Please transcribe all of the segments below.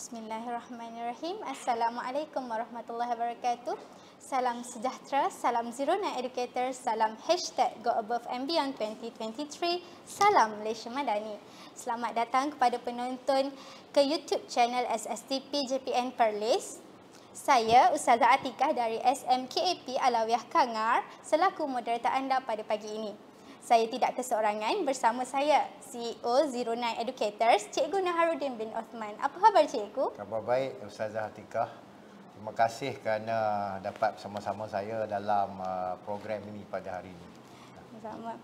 Bismillahirrahmanirrahim. Assalamualaikum warahmatullahi wabarakatuh. Salam sejahtera, salam Zero Nine Educator, salam hashtag Go Above and Beyond 2023, salam Malaysia Madani. Selamat datang kepada penonton ke YouTube channel SSTP JPN Perlis. Saya Ustazah Atikah dari SMKAP Alawiyah Kangar selaku moderator anda pada pagi ini. Saya tidak keseorangan, bersama saya CEO Zero Nine Educators, Cikgu Naharuddin bin Osman. Apa khabar Cikgu? Khabar baik Ustazah Atikah. Terima kasih kerana dapat bersama-sama saya dalam program ini pada hari ini. Sama.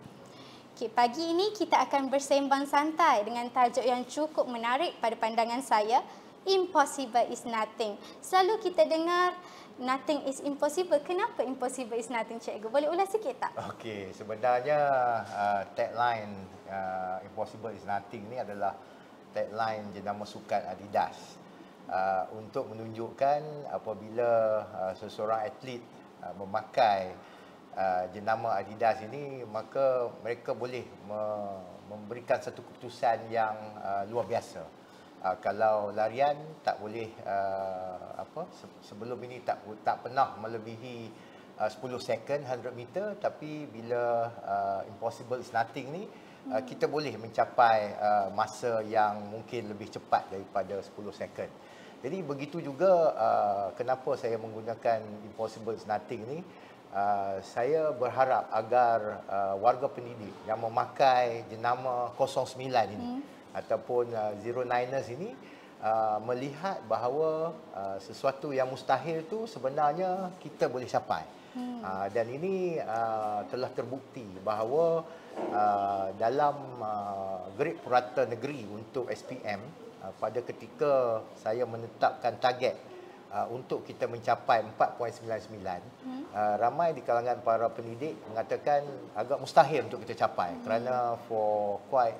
Okay, pagi ini kita akan bersembang santai dengan tajuk yang cukup menarik pada pandangan saya, Impossible is Nothing. Selalu kita dengar nothing is impossible. Kenapa impossible is nothing, Cikgu? Boleh ulas sikit tak? Okey, sebenarnya tagline Impossible is Nothing ni adalah tagline jenama sukan Adidas untuk menunjukkan apabila seseorang atlet memakai jenama Adidas ini, maka mereka boleh memberikan satu keputusan yang luar biasa. Kalau larian tak boleh sebelum ini tak pernah melebihi 10 second 100 meter, tapi bila impossible is nothing ni kita boleh mencapai masa yang mungkin lebih cepat daripada 10 second. Jadi begitu juga kenapa saya menggunakan impossible is nothing ni. Saya berharap agar warga pendidik yang memakai jenama 09 ini ataupun Zero Niners ini melihat bahawa sesuatu yang mustahil tu sebenarnya kita boleh capai. Dan ini telah terbukti bahawa dalam grade purata negeri untuk SPM, pada ketika saya menetapkan target untuk kita mencapai 4.99, ramai di kalangan para pendidik mengatakan agak mustahil untuk kita capai kerana for quite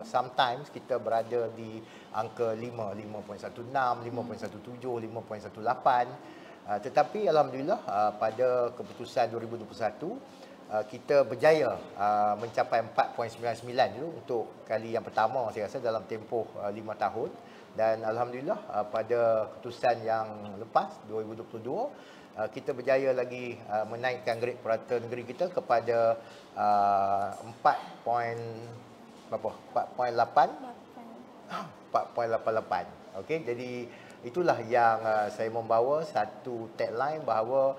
sometimes kita berada di angka 5, 5.16, 5.17, 5.18. Tetapi alhamdulillah pada keputusan 2021 kita berjaya mencapai 4.99 dulu untuk kali yang pertama saya rasa dalam tempoh 5 tahun. Dan alhamdulillah pada keputusan yang lepas 2022 kita berjaya lagi menaikkan grade purata negeri kita kepada 4.88. Okey, jadi itulah yang saya membawa satu tagline bahawa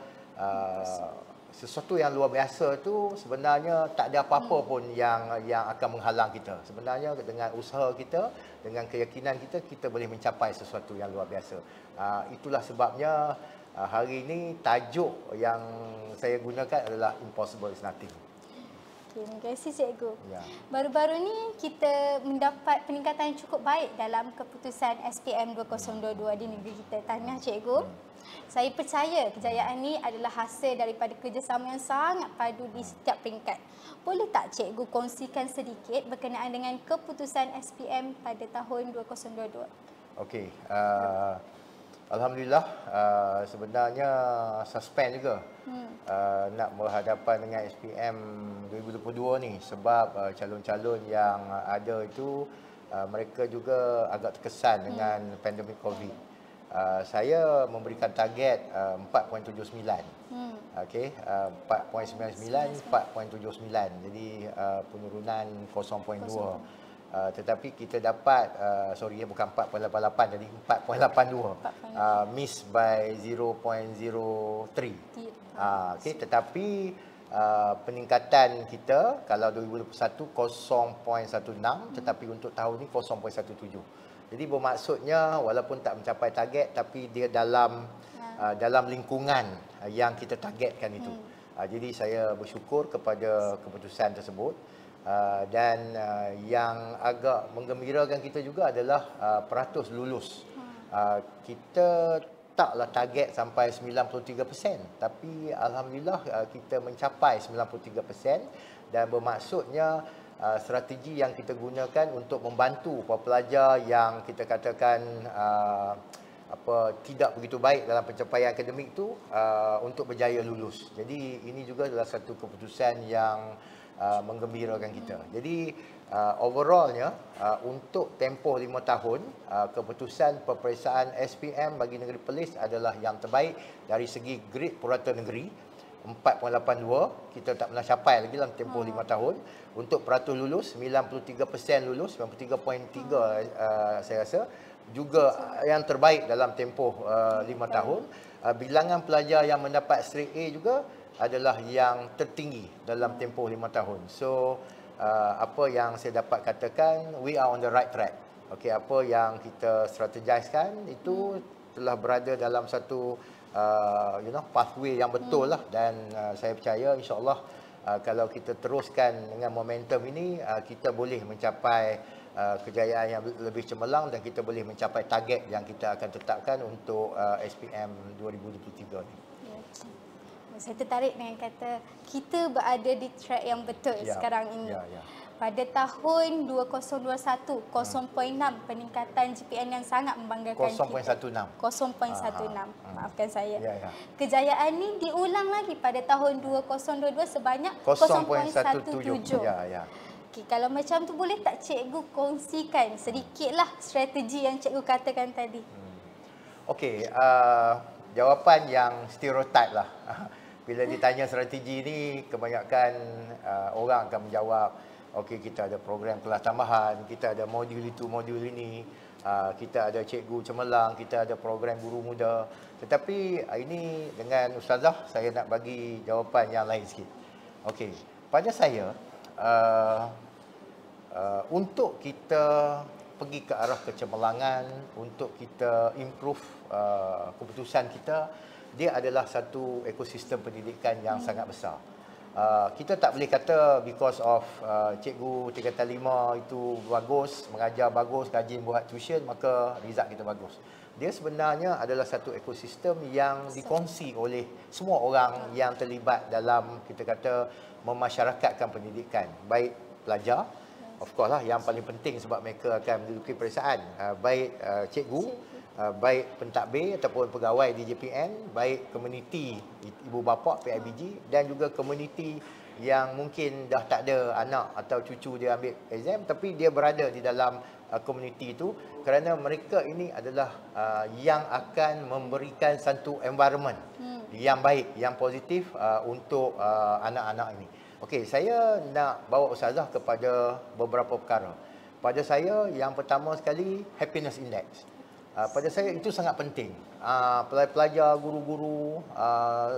sesuatu yang luar biasa tu sebenarnya tak ada apa-apa pun yang akan menghalang kita. Sebenarnya dengan usaha kita, dengan keyakinan kita, kita boleh mencapai sesuatu yang luar biasa. Itulah sebabnya hari ini tajuk yang saya gunakan adalah Impossible is Nothing. Okay, terima kasih Cikgu. Ya. Baru-baru ni kita mendapat peningkatan yang cukup baik dalam keputusan SPM 2022 di negeri kita, Tahniah Cikgu. Saya percaya kejayaan ini adalah hasil daripada kerjasama yang sangat padu di setiap peringkat. Boleh tak Cikgu kongsikan sedikit berkenaan dengan keputusan SPM pada tahun 2022? Okey, alhamdulillah sebenarnya suspend juga nak berhadapan dengan SPM 2022 ni sebab calon-calon yang ada itu mereka juga agak terkesan dengan pandemik COVID. Saya memberikan target 4.79. Okey, 4.99, 4.79. Jadi penurunan 0.2. Tetapi kita dapat bukan 4.88, jadi 4.82. Miss by 0.03. Okey, tetapi peningkatan kita kalau 2021 0.16, tetapi untuk tahun ni 0.17. Jadi bermaksudnya walaupun tak mencapai target tapi dia dalam lingkungan yang kita targetkan itu. Jadi saya bersyukur kepada keputusan tersebut. Dan yang agak menggembirakan kita juga adalah peratus lulus. Kita taklah target sampai 93%, tapi alhamdulillah kita mencapai 93% dan bermaksudnya strategi yang kita gunakan untuk membantu para pelajar yang kita katakan tidak begitu baik dalam pencapaian akademik tu untuk berjaya lulus. Jadi ini juga adalah satu keputusan yang menggembirakan kita. Jadi overallnya untuk tempoh 5 tahun keputusan peperiksaan SPM bagi negeri Perlis adalah yang terbaik dari segi grade purata negeri 4.82. Kita tak pernah capai lagi dalam tempoh 5 tahun. Untuk peratus lulus 93% lulus, 93.3 saya rasa juga yang terbaik dalam tempoh 5 tahun. Bilangan pelajar yang mendapat straight A juga adalah yang tertinggi dalam tempoh 5 tahun. So apa yang saya dapat katakan, we are on the right track. Okey, apa yang kita strategiskan itu telah berada dalam satu pathway yang betul lah, dan saya percaya insya-Allah kalau kita teruskan dengan momentum ini kita boleh mencapai kejayaan yang lebih cemerlang dan kita boleh mencapai target yang kita akan tetapkan untuk SPM 2023 ni. Saya tertarik dengan kata kita berada di track yang betul sekarang ini. Pada tahun 2021, 0.6 peningkatan GPA yang sangat membanggakan 0.16. 0.16. Maafkan saya. Kejayaan ini diulang lagi pada tahun 2022 sebanyak 0.17. Okay, kalau macam tu boleh tak cikgu kongsikan sedikitlah strategi yang cikgu katakan tadi? Okey, jawapan yang stereotip lah. Bila ditanya strategi ni, kebanyakan orang akan menjawab, okey, kita ada program kelas tambahan, kita ada modul itu, modul ini, kita ada cikgu cemerlang, kita ada program guru muda. Tetapi ini dengan Ustazah, saya nak bagi jawapan yang lain sikit. Okey, pada saya, untuk kita pergi ke arah kecemerlangan, untuk kita improve keputusan kita, dia adalah satu ekosistem pendidikan yang sangat besar. Kita tak boleh kata because of cikgu tingkatan 5 itu bagus, mengajar bagus, rajin buat tuition, maka result kita bagus. Dia sebenarnya adalah satu ekosistem yang dikongsi oleh semua orang yang terlibat dalam, kita kata, memasyarakatkan pendidikan. Baik pelajar, of course lah, yang paling penting sebab mereka akan menduduki peperiksaan, baik cikgu, baik pentadbir ataupun pegawai di JPN, baik komuniti ibu bapa PIBG, dan juga komuniti yang mungkin dah tak ada anak atau cucu dia ambil exam tapi dia berada di dalam komuniti itu, kerana mereka ini adalah yang akan memberikan satu environment yang baik, yang positif untuk anak-anak ini. Okey, saya nak bawa Ustazah kepada beberapa perkara. Pada saya, yang pertama sekali, happiness index. Pada saya itu sangat penting. Pelajar, guru-guru,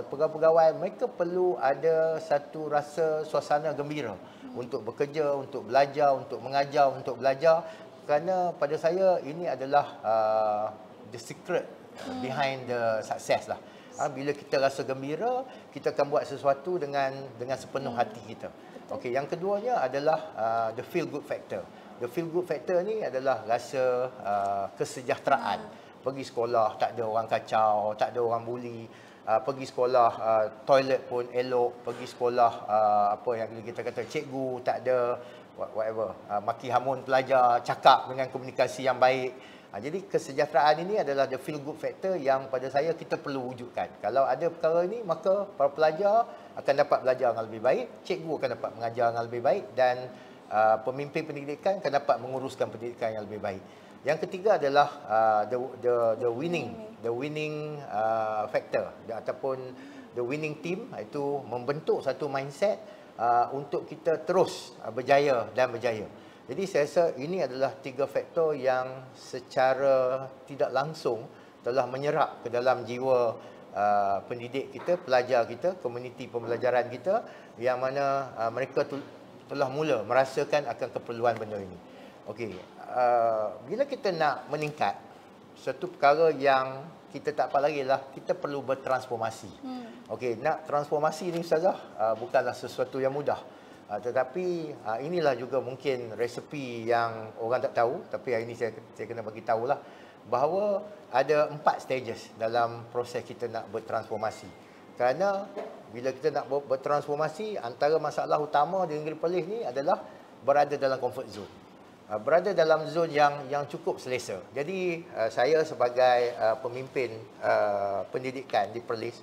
pegawai-pegawai, mereka perlu ada satu rasa suasana gembira untuk bekerja, untuk belajar, untuk mengajar, untuk belajar. Kerana pada saya ini adalah the secret behind the success lah. Bila kita rasa gembira, kita akan buat sesuatu dengan sepenuh hati kita. Okey, yang keduanya adalah the feel good factor. The feel good factor ni adalah rasa kesejahteraan. Pergi sekolah tak ada orang kacau, tak ada orang buli. Pergi sekolah toilet pun elok, pergi sekolah apa yang kita kata cikgu tak ada whatever, maki hamun pelajar, cakap dengan komunikasi yang baik. Jadi kesejahteraan ini adalah the feel good factor yang pada saya kita perlu wujudkan. Kalau ada perkara ini, maka para pelajar akan dapat belajar dengan lebih baik, cikgu akan dapat mengajar dengan lebih baik, dan pemimpin pendidikan akan dapat menguruskan pendidikan yang lebih baik. Yang ketiga adalah the winning factor, ataupun the winning team, itu membentuk satu mindset untuk kita terus berjaya dan berjaya. Jadi saya rasa ini adalah 3 faktor yang secara tidak langsung telah menyerap ke dalam jiwa pendidik kita, pelajar kita, komuniti pembelajaran kita, yang mana mereka telah mula merasakan akan keperluan benda ini. Okey, bila kita nak meningkat, satu perkara yang kita tak apa lagi lah, kita perlu bertransformasi. Okey, nak transformasi ni Ustazah bukanlah sesuatu yang mudah. Tetapi inilah juga mungkin resepi yang orang tak tahu, tapi hari ini saya kena bagi tahulah bahawa ada 4 stages dalam proses kita nak bertransformasi. Kerana bila kita nak bertransformasi, antara masalah utama di negeri Perlis ni adalah berada dalam comfort zone. berada dalam zon yang cukup selesa. Jadi saya sebagai pemimpin pendidikan di Perlis,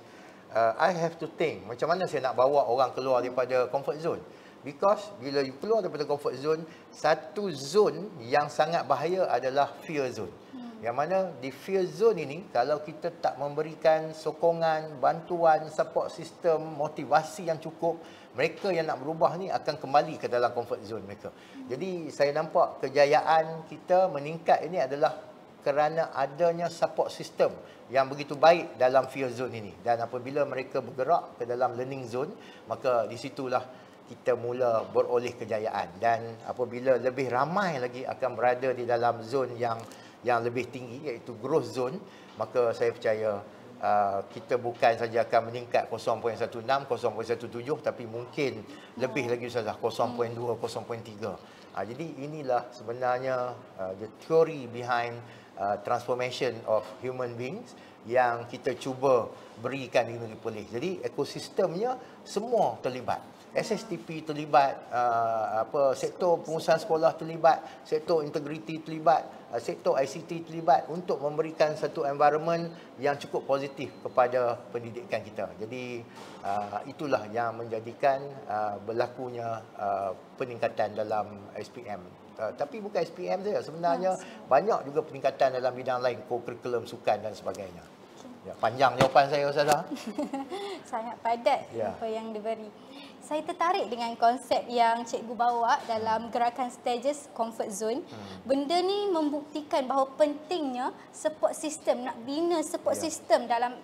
I have to think macam mana saya nak bawa orang keluar daripada comfort zone. Because bila you keluar daripada comfort zone, satu zone yang sangat bahaya adalah fear zone. Yang mana di fear zone ini, kalau kita tak memberikan sokongan, bantuan, support system, motivasi yang cukup, mereka yang nak berubah ni akan kembali ke dalam comfort zone mereka. Jadi saya nampak kejayaan kita meningkat ini adalah kerana adanya support system yang begitu baik dalam fear zone ini. Dan apabila mereka bergerak ke dalam learning zone, maka di situlah kita mula beroleh kejayaan. Dan apabila lebih ramai lagi akan berada di dalam zone yang lebih tinggi, iaitu growth zone, maka saya percaya kita bukan saja akan meningkat 0.16, 0.17, tapi mungkin lebih lagi Ustazah, 0.2, 0.3. Jadi inilah sebenarnya the theory behind transformation of human beings yang kita cuba berikan di negeri Perlis. Jadi ekosistemnya semua terlibat. SSTP terlibat, sektor pengurusan sekolah terlibat, sektor integriti terlibat, sektor ICT terlibat untuk memberikan satu environment yang cukup positif kepada pendidikan kita. Jadi itulah yang menjadikan berlakunya peningkatan dalam SPM. Tapi bukan SPM saja, sebenarnya banyak juga peningkatan dalam bidang lain, co-curriculum, sukan dan sebagainya. Ya, panjang jawapan saya, Ustazah. Sangat padat apa yang diberi. Saya tertarik dengan konsep yang cikgu bawa dalam gerakan stages comfort zone. Benda ni membuktikan bahawa pentingnya support system, nak bina support system dalam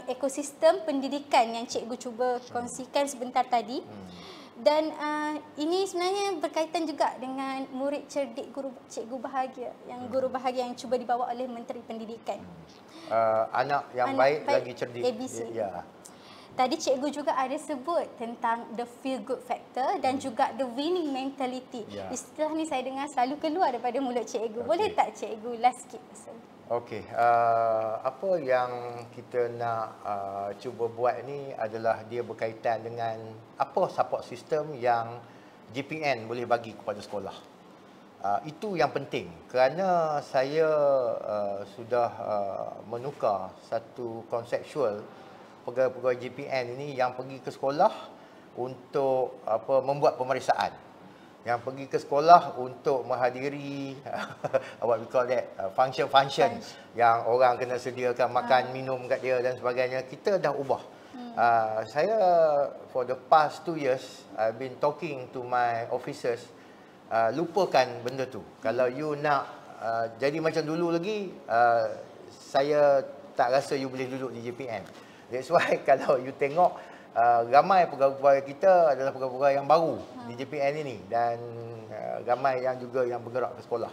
ekosistem pendidikan yang cikgu cuba kongsikan sebentar tadi. Dan ini sebenarnya berkaitan juga dengan murid cerdik guru cikgu bahagia, yang guru bahagia yang cuba dibawa oleh Menteri Pendidikan. Anak yang baik lagi cerdik. ABC. Tadi cikgu juga ada sebut tentang the feel good factor dan juga the winning mentality. Istilah ni saya dengar selalu keluar daripada mulut cikgu. Boleh tak cikgu last sikit pasal? Okey, apa yang kita nak cuba buat ni adalah dia berkaitan dengan apa support system yang GPN boleh bagi kepada sekolah. Itu yang penting kerana saya sudah menukar satu konseptual pegawai-pegawai GPN ini yang pergi ke sekolah untuk membuat pemeriksaan, yang pergi ke sekolah untuk menghadiri what we call that function yang orang kena sediakan makan minum kat dia dan sebagainya. Kita dah ubah. Saya for the past 2 years I've been talking to my officers, lupakan benda tu. Kalau you nak jadi macam dulu lagi, saya tak rasa you boleh duduk di JPN. That's why kalau you tengok ramai pegawai kita adalah pegawai yang baru di JPN ini dan ramai yang juga yang bergerak ke sekolah.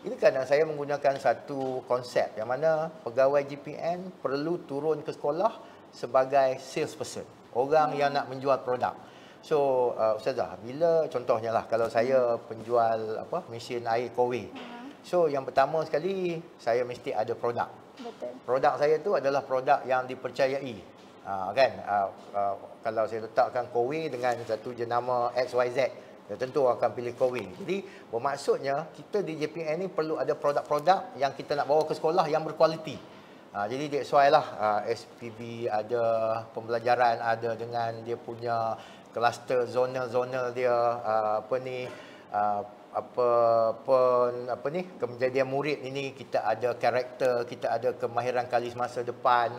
Ini kerana saya menggunakan satu konsep yang mana pegawai JPN perlu turun ke sekolah sebagai salesperson, orang yang nak menjual produk. So Ustazah, bila contohnya lah kalau saya penjual mesin air Kowe. So yang pertama sekali saya mesti ada produk. Betul. Produk saya tu adalah produk yang dipercayai. Kalau saya letakkan Kowe dengan satu jenama XYZ, tentu akan pilih Kowe. Jadi bermaksudnya kita di JPN ni perlu ada produk-produk yang kita nak bawa ke sekolah yang berkualiti. Jadi that's why lah SPB ada, pembelajaran ada dengan dia punya kluster zonal dia, kejadian murid ini kita ada karakter, kita ada kemahiran kalis masa depan.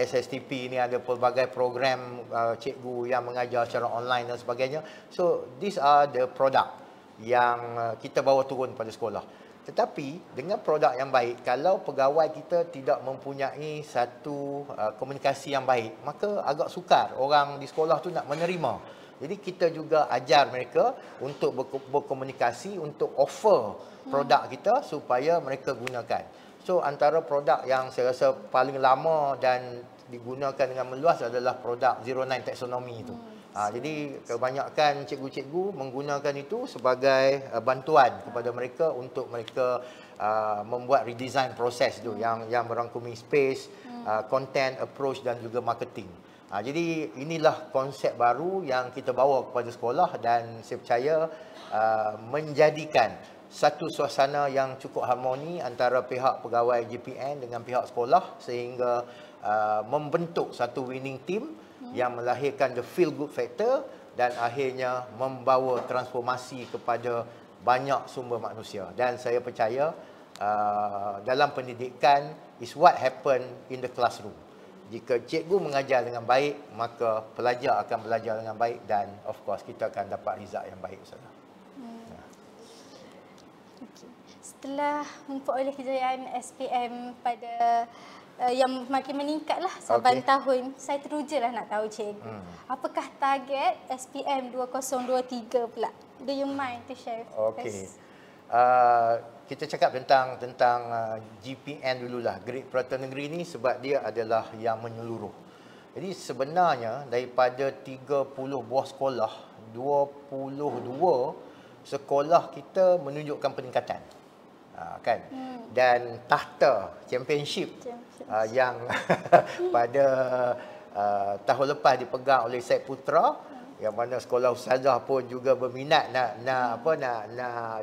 SSTP ini ada pelbagai program cikgu yang mengajar secara online dan sebagainya. So these are the product yang kita bawa turun pada sekolah. Tetapi dengan produk yang baik, kalau pegawai kita tidak mempunyai satu komunikasi yang baik, maka agak sukar orang di sekolah tu nak menerima. Jadi kita juga ajar mereka untuk berkomunikasi, untuk offer produk kita supaya mereka gunakan. So antara produk yang saya rasa paling lama dan digunakan dengan meluas adalah produk 09 taxonomy itu. Jadi kebanyakan cikgu-cikgu menggunakan itu sebagai bantuan kepada mereka untuk mereka membuat redesign proses tu yang merangkumi space, content, approach dan juga marketing. Jadi inilah konsep baru yang kita bawa kepada sekolah dan saya percaya menjadikan satu suasana yang cukup harmoni antara pihak pegawai JPN dengan pihak sekolah sehingga membentuk satu winning team yang melahirkan the feel good factor dan akhirnya membawa transformasi kepada banyak sumber manusia. Dan saya percaya dalam pendidikan is what happen in the classroom. Jika cikgu mengajar dengan baik, maka pelajar akan belajar dengan baik dan of course kita akan dapat result yang baik, Ustaz. Okay. Setelah memperoleh kejayaan SPM pada yang makin meningkatlah saban tahun, saya terujalah nak tahu cikgu. Apakah target SPM 2023 pula? Do you mind to share? Okey. Kita cakap tentang GPN dululah, Grade Peraturan Negeri ni, sebab dia adalah yang menyeluruh. Jadi sebenarnya daripada 30 buah sekolah, 22 sekolah kita menunjukkan peningkatan. Kan? Dan tahta championship yang pada tahun lepas dipegang oleh Syed Putra, yang mana sekolah ustazah pun juga berminat nak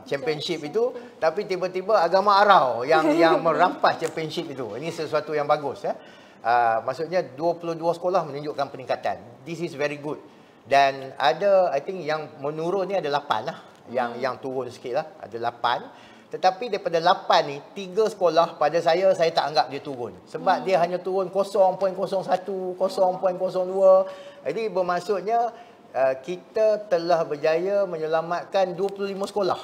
championship itu, tapi tiba-tiba Agama Arau yang merampas championship itu. Ini sesuatu yang bagus maksudnya 22 sekolah menunjukkan peningkatan. This is very good. Dan ada, I think yang menurun ni ada 8 lah. Yang turun sikit lah, ada 8. Tetapi daripada 8 ni, 3 sekolah pada saya tak anggap dia turun. Sebab dia hanya turun 0.01, 0.02. Jadi bermaksudnya kita telah berjaya menyelamatkan 25 sekolah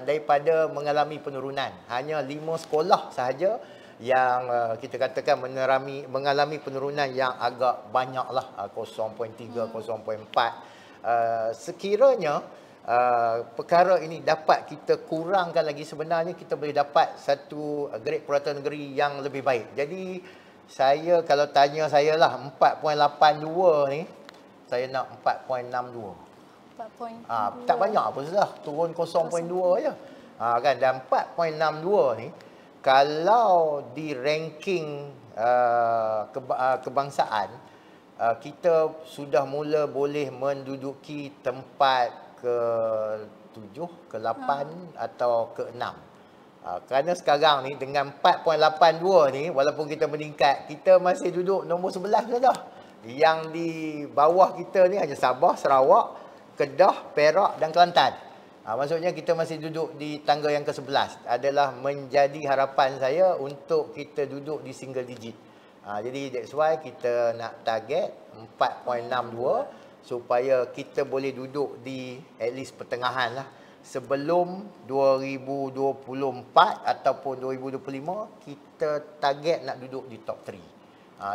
daripada mengalami penurunan. Hanya 5 sekolah sahaja yang kita katakan mengalami penurunan yang agak banyaklah, 0.3, 0.4. Sekiranya perkara ini dapat kita kurangkan lagi, sebenarnya kita boleh dapat satu grade peraturan negeri yang lebih baik. Jadi saya, kalau tanya saya lah, 4.82 ni saya nak 4.62. Tak banyak apa sudah, turun 0.2 je. Kan, dan 4.62 ni kalau di ranking kebangsaan, kita sudah mula boleh menduduki tempat ke-7, ke-8 atau ke-6. Kerana sekarang ni dengan 4.82 ni, walaupun kita meningkat, kita masih duduk nombor 11 saja. Yang di bawah kita ni hanya Sabah, Sarawak, Kedah, Perak dan Kelantan. Maksudnya kita masih duduk di tangga yang ke-11. Adalah menjadi harapan saya untuk kita duduk di single digit. Jadi that's why kita nak target 4.62 supaya kita boleh duduk di at least pertengahan lah. Sebelum 2024 ataupun 2025, kita target nak duduk di top 3.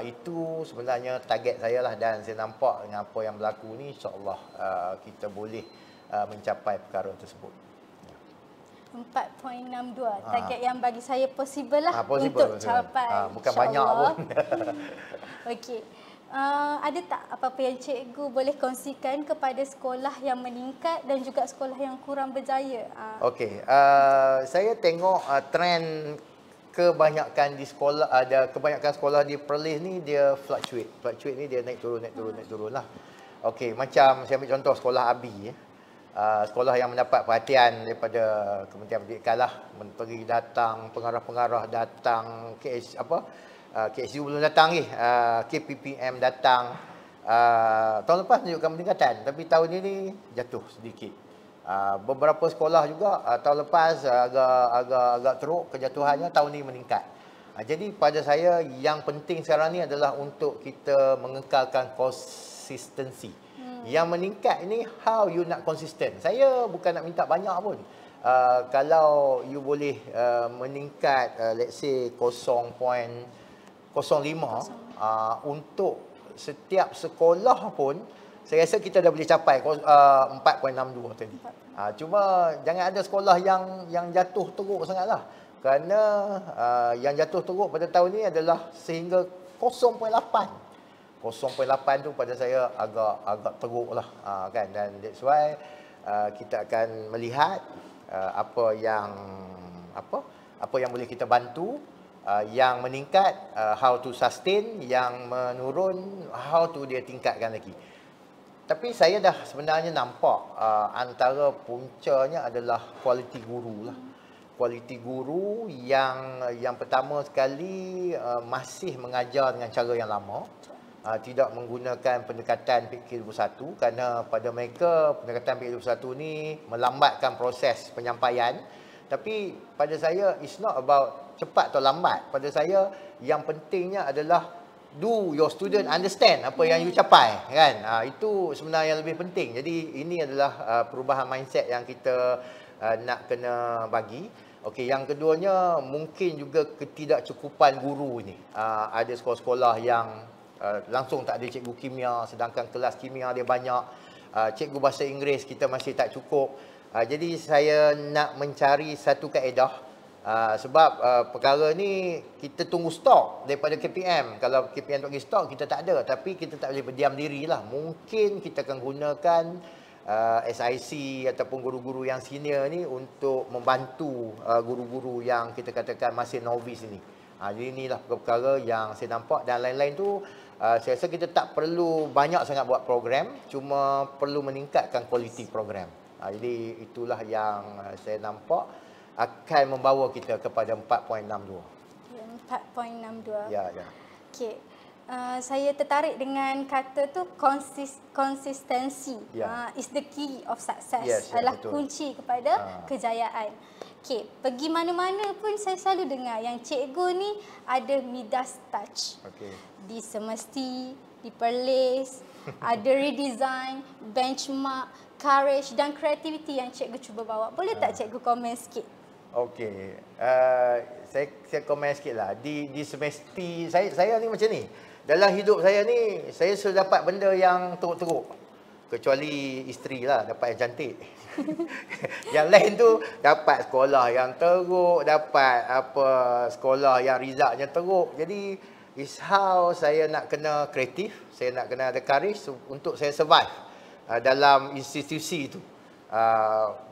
Itu sebenarnya target saya lah, dan saya nampak dengan apa yang berlaku ni, insyaAllah kita boleh mencapai perkara tersebut. 4.62, target yang bagi saya possible lah, possible, untuk capai. Bukan banyak pun. Okey. Ada tak apa-apa yang cikgu boleh kongsikan kepada sekolah yang meningkat dan juga sekolah yang kurang berjaya? Okey, saya tengok trend kebanyakan di sekolah, kebanyakan sekolah di Perlis ni dia fluctuate. Fluctuate ni dia naik turun lah. Okey, macam saya ambil contoh sekolah Abi. Sekolah yang mendapat perhatian daripada Kementerian Pendidikan lah. Menteri datang, pengarah-pengarah datang, KSU belum datang lagi, KPPM datang. Tahun lepas menunjukkan peningkatan, tapi tahun ini jatuh sedikit. Beberapa sekolah juga tahun lepas agak teruk kejatuhannya, tahun ini meningkat. Jadi pada saya yang penting sekarang ni adalah untuk kita mengekalkan konsistensi. Yang meningkat ini, how you nak konsisten. Saya bukan nak minta banyak pun. Kalau you boleh meningkat let's say 0.05 untuk setiap sekolah pun, saya rasa kita dah boleh capai 4.62 tadi. Cuma jangan ada sekolah yang jatuh teruk sangatlah. Kerana yang jatuh teruk pada tahun ni adalah sehingga 0.8. 0.8 tu pada saya agak teruklah, kan. Dan that's why kita akan melihat apa yang boleh kita bantu Yang meningkat, how to sustain. Yang menurun, how to dia tingkatkan lagi. Tapi saya dah sebenarnya nampak antara puncanya adalah kualiti guru lah. Kualiti guru yang pertama sekali masih mengajar dengan cara yang lama. Tidak menggunakan pendekatan PK21 kerana pada mereka pendekatan PK21 ni melambatkan proses penyampaian. Tapi pada saya it's not about cepat atau lambat. Pada saya yang pentingnya adalah do your student understand apa yang you capai, kan? Itu sebenarnya yang lebih penting. Jadi ini adalah perubahan mindset yang kita nak kena bagi. Okey, yang keduanya mungkin juga ketidakcukupan guru ni. Ada sekolah-sekolah yang langsung tak ada cikgu kimia, sedangkan kelas kimia dia banyak. Cikgu bahasa Inggeris kita masih tak cukup. Jadi saya nak mencari satu kaedah. Sebab perkara ni kita tunggu stok daripada KPM. Kalau KPM tak bagi stok, kita tak ada. Tapi kita tak boleh berdiam diri lah. Mungkin kita akan gunakan SIC ataupun guru-guru yang senior ni untuk membantu guru-guru yang kita katakan masih novice ni. Jadi inilah perkara yang saya nampak. Dan lain-lain tu saya rasa kita tak perlu banyak sangat buat program. Cuma perlu meningkatkan kualiti program. Jadi itulah yang saya nampak akan membawa kita kepada 4.62. 4.62. Ya, ya. Okey. Saya tertarik dengan kata tu konsistensi. Is the key of success. Yes, adalah betul. kunci kepada kejayaan. Okey, pergi mana-mana pun saya selalu dengar yang cikgu ni ada Midas touch. Okey. Di semesti, di Perlis, ada redesign, benchmark, courage dan kreativiti yang cikgu cuba bawa. Boleh tak cikgu komen sikit? Okey, saya komen sikit lah. Di semesti, saya ni macam ni. Dalam hidup saya ni, saya sudah dapat benda yang teruk-teruk. Kecuali isteri lah, dapat yang cantik. Yang lain tu, dapat sekolah yang teruk, dapat sekolah yang result-nya teruk. Jadi, is how saya nak kena kreatif, saya nak kena ada courage untuk saya survive dalam institusi itu.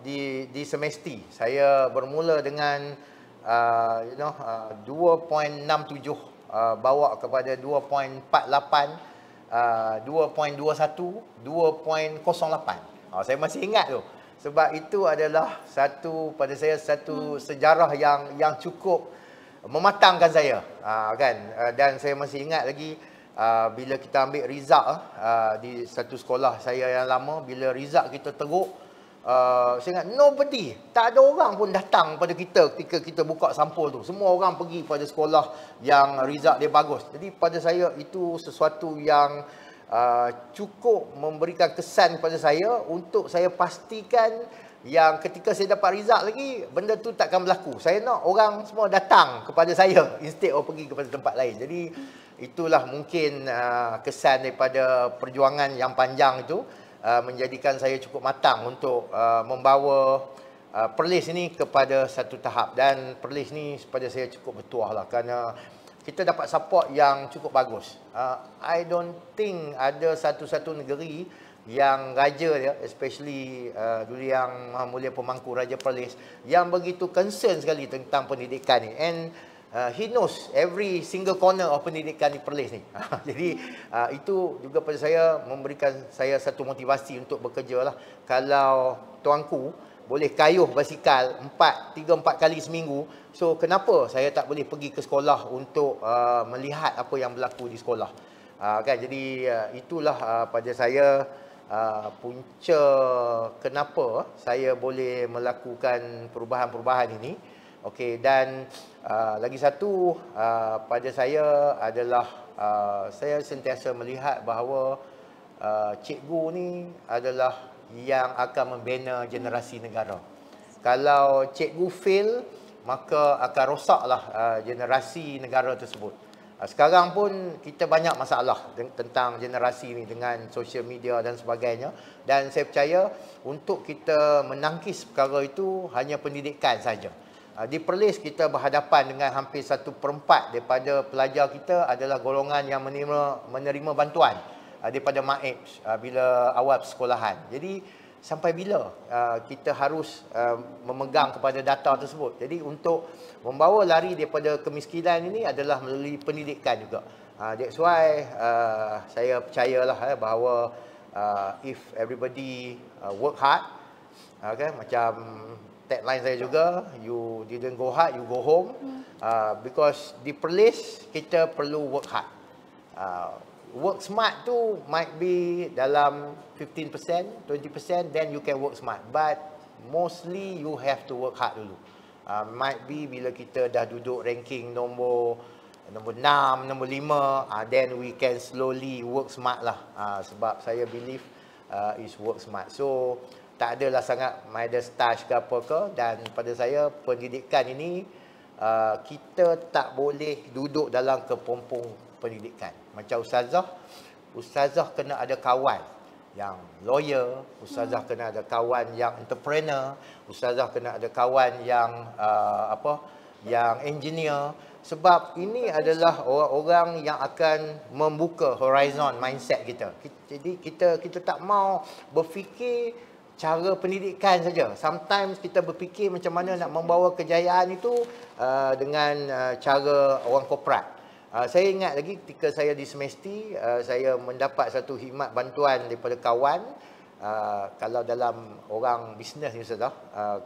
Di semesti saya bermula dengan 2.67 bawa kepada 2.48, 2.21, 2.08. Saya masih ingat tu. Sebab itu adalah pada saya satu sejarah yang cukup mematangkan saya, kan. Dan saya masih ingat lagi bila kita ambil result di satu sekolah saya yang lama, bila result kita teruk, saya ingat nobody, tak ada orang pun datang pada kita ketika kita buka sampul tu. Semua orang pergi pada sekolah yang result dia bagus. Jadi pada saya itu sesuatu yang cukup memberikan kesan kepada saya untuk saya pastikan yang ketika saya dapat result lagi, benda tu takkan berlaku. Saya nak orang semua datang kepada saya instead of pergi kepada tempat lain. Jadi itulah mungkin kesan daripada perjuangan yang panjang itu, menjadikan saya cukup matang untuk membawa Perlis ini kepada satu tahap. Dan Perlis ni pada saya cukup bertuah lah, kerana kita dapat support yang cukup bagus. I don't think ada satu-satu negeri yang raja dia, especially dulu yang Maha Mulia Pemangku Raja Perlis, yang begitu concern sekali tentang pendidikan ni. And he knows every single corner of pendidikan di Perlis ni. Jadi itu juga pada saya memberikan saya satu motivasi untuk bekerja lah. Kalau tuanku boleh kayuh basikal 3-4 kali seminggu, so kenapa saya tak boleh pergi ke sekolah untuk melihat apa yang berlaku di sekolah, kan. Jadi itulah pada saya punca kenapa saya boleh melakukan perubahan-perubahan ini. Okey, dan lagi satu pada saya adalah saya sentiasa melihat bahawa cikgu ni adalah yang akan membina generasi negara. Kalau cikgu fail, maka akan rosaklah generasi negara tersebut. Sekarang pun kita banyak masalah tentang generasi ni dengan social media dan sebagainya. Dan saya percaya untuk kita menangkis perkara itu hanya pendidikan saja. Di Perlis kita berhadapan dengan hampir 1/4 daripada pelajar kita adalah golongan yang menerima bantuan daripada MAEB bila awal persekolahan. Jadi sampai bila kita harus memegang kepada data tersebut. Jadi untuk membawa lari daripada kemiskinan ini adalah melalui pendidikan juga. That's why saya percayalah bahawa if everybody work hard, okay, macam tagline saya juga, you didn't go hard, you go home. Because di Perlis kita perlu work hard. Work smart tu might be dalam 15%, 20%, then you can work smart. But mostly you have to work hard dulu. Might be bila kita dah duduk ranking nombor 6, nombor 5, then we can slowly work smart lah. Sebab saya believe is work smart. So tak adalah sangat midas touch ke apa ke, dan pada saya pendidikan ini kita tak boleh duduk dalam kepompong pendidikan. Macam ustazah kena ada kawan yang lawyer, ustazah kena ada kawan yang entrepreneur, ustazah kena ada kawan yang yang engineer, sebab ini adalah orang-orang yang akan membuka horizon mindset kita. Jadi kita tak mau berfikir cara pendidikan saja. Sometimes kita berfikir macam mana nak membawa kejayaan itu dengan cara orang korporat. Saya ingat lagi ketika saya di Semesti, saya mendapat satu khidmat bantuan daripada kawan. Kalau dalam orang bisnes ni Ustazah,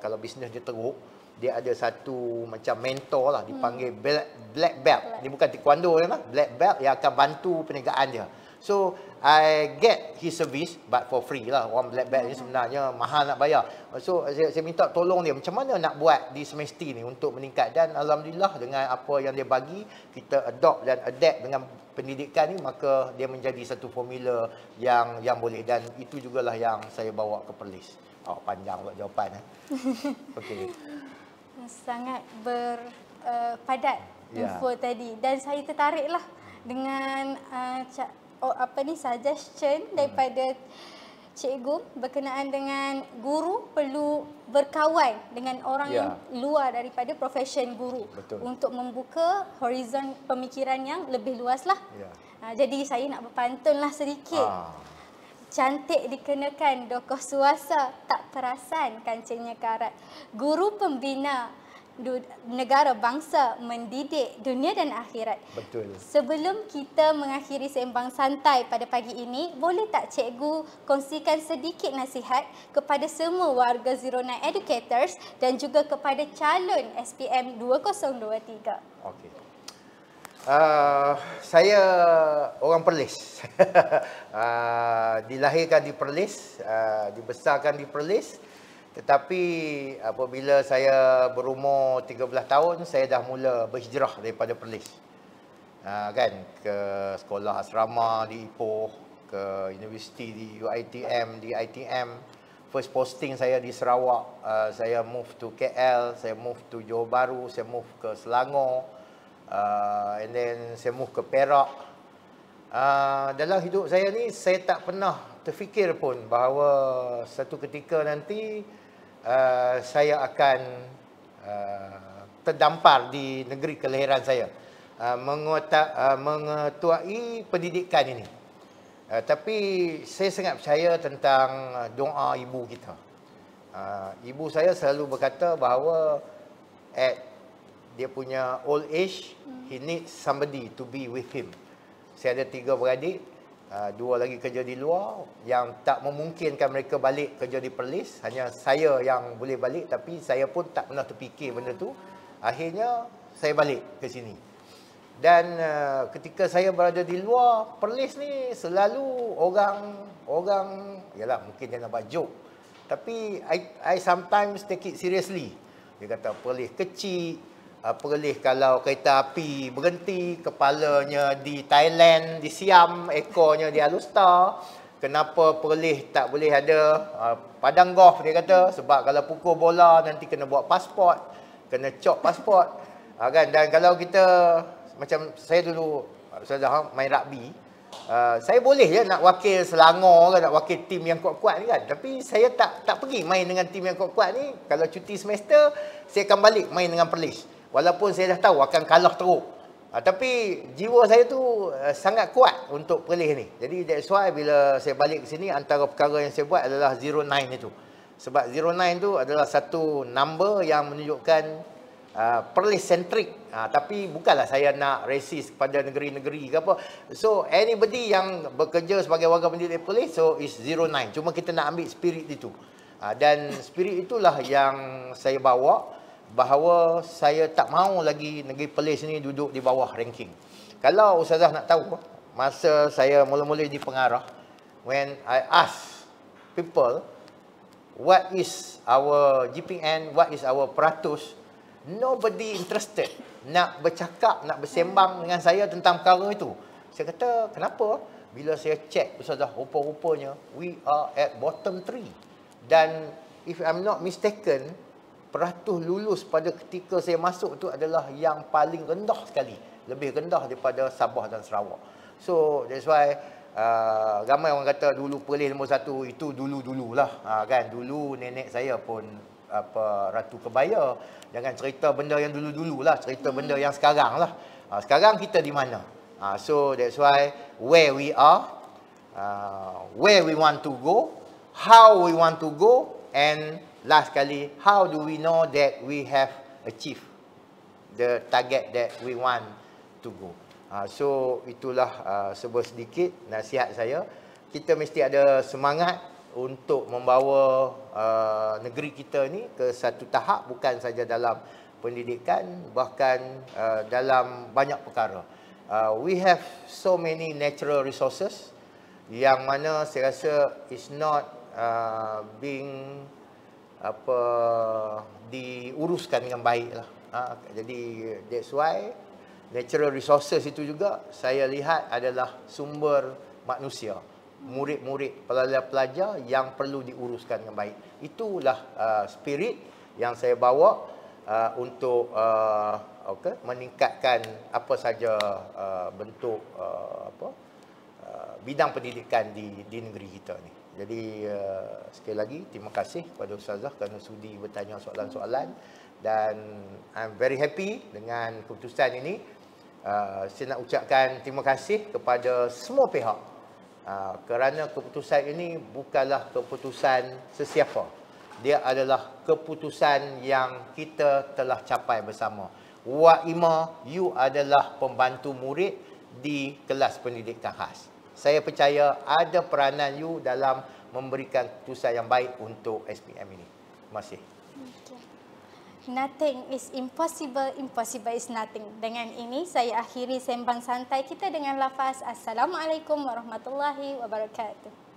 kalau bisnes dia teruk, dia ada satu macam mentor lah, dipanggil black belt. Dia bukan taekwondo lah, black belt yang akan bantu perniagaan dia. So I get his service but for free lah. Orang black belt ni sebenarnya mahal nak bayar. So saya minta tolong dia macam mana nak buat di Semesti ni untuk meningkat, dan alhamdulillah dengan apa yang dia bagi, kita adopt dan adapt dengan pendidikan ni, maka dia menjadi satu formula yang boleh, dan itu jugalah yang saya bawa ke Perlis. Panjang pula jawapan. Okey. Sangat berpadat info tadi, dan saya tertariklah dengan suggestion daripada cikgu berkenaan dengan guru perlu berkawan dengan orang yang luar daripada profession guru. Betul. Untuk membuka horizon pemikiran yang lebih luas lah. Jadi saya nak berpantunlah sedikit. Cantik dikenakan dokoh suasa, tak perasan kancingnya karat. Guru pembina negara bangsa, mendidik dunia dan akhirat. Betul. Sebelum kita mengakhiri sembang santai pada pagi ini, boleh tak cikgu kongsikan sedikit nasihat kepada semua warga 09 Educators dan juga kepada calon SPM 2023? Okey. Saya orang Perlis. Dilahirkan di Perlis, dibesarkan di Perlis. Tetapi apabila saya berumur 13 tahun, saya dah mula berhijrah daripada Perlis. Kan, ke sekolah asrama di Ipoh, ke universiti di UiTM, di ITM. First posting saya di Sarawak, saya move to KL, saya move to Johor Bahru, saya move ke Selangor, and then saya move ke Perak. Dalam hidup saya ni, saya tak pernah terfikir pun bahawa satu ketika nanti saya akan terdampar di negeri kelahiran saya, mengetuai pendidikan ini. Tapi saya sangat percaya tentang doa ibu kita. Ibu saya selalu berkata bahawa at dia punya old age, he needs somebody to be with him. Saya ada 3 beradik, 2 lagi kerja di luar, yang tak memungkinkan mereka balik kerja di Perlis. Hanya saya yang boleh balik, tapi saya pun tak pernah terfikir benda tu. Akhirnya saya balik ke sini. Dan ketika saya berada di luar Perlis ni, selalu orang yalah, mungkin dia nak buat joke, tapi I sometimes take it seriously. Dia kata Perlis kecil, Perlis kalau kereta api berhenti, kepalanya di Thailand, di Siam, ekornya di Alustar. Kenapa Perlis tak boleh ada padang golf, dia kata. Sebab kalau pukul bola nanti kena buat pasport, kena cop pasport. Kan? Dan kalau kita, macam saya dulu main rugby, saya boleh je nak wakil Selangor ke, nak wakil tim yang kuat-kuat ni kan. Tapi saya tak pergi main dengan tim yang kuat-kuat ni. Kalau cuti semester, saya akan balik main dengan Perlis. Walaupun saya dah tahu akan kalah teruk. Tapi jiwa saya tu sangat kuat untuk perlis ni. Jadi that's why bila saya balik ke sini, antara perkara yang saya buat adalah 09 itu. Sebab 09 tu adalah satu number yang menunjukkan perlis centric. Tapi bukanlah saya nak racist kepada negeri-negeri ke apa. So anybody yang bekerja sebagai warga pendidik polis, so is 09. Cuma kita nak ambil spirit itu. Dan spirit itulah yang saya bawa, bahawa saya tak mahu lagi negeri Perlis ni duduk di bawah ranking. Kalau Ustazah nak tahu, masa saya mula-mula di pengarah, when I ask people what is our GPN, what is our peratus, nobody interested nak bercakap, nak bersembang dengan saya tentang perkara itu. Saya kata, kenapa? Bila saya cek, Ustazah, rupa-rupanya we are at bottom 3. Dan if I'm not mistaken, peratus lulus pada ketika saya masuk tu adalah yang paling rendah sekali. Lebih rendah daripada Sabah dan Sarawak. So that's why ramai orang kata dulu Perlis nombor 1, itu dulu-dululah. Kan, dulu nenek saya pun Ratu Kebaya. Jangan cerita benda yang dulu-dululah, cerita benda yang sekarang lah. Sekarang kita di mana? So that's why where we are, where we want to go, how we want to go, and last kali, how do we know that we have achieved the target that we want to go. So itulah sebuah sedikit nasihat saya. Kita mesti ada semangat untuk membawa negeri kita ni ke satu tahap, bukan saja dalam pendidikan, bahkan dalam banyak perkara. We have so many natural resources yang mana saya rasa is not being diuruskan dengan baik lah. Jadi that's why natural resources itu juga saya lihat adalah sumber manusia, murid-murid, pelajar-pelajar yang perlu diuruskan dengan baik. Itulah spirit yang saya bawa untuk meningkatkan apa saja bentuk bidang pendidikan di negeri kita ni. Jadi sekali lagi terima kasih kepada Ustazah kerana sudi bertanya soalan-soalan, dan I'm very happy dengan keputusan ini. Saya nak ucapkan terima kasih kepada semua pihak kerana keputusan ini bukanlah keputusan sesiapa. Dia adalah keputusan yang kita telah capai bersama. Wak Ima, you adalah pembantu murid di kelas pendidikan khas. Saya percaya ada peranan you dalam memberikan keputusan yang baik untuk SPM ini. Terima kasih. Okay. Nothing is impossible, impossible is nothing. Dengan ini saya akhiri sembang santai kita dengan lafaz Assalamualaikum warahmatullahi wabarakatuh.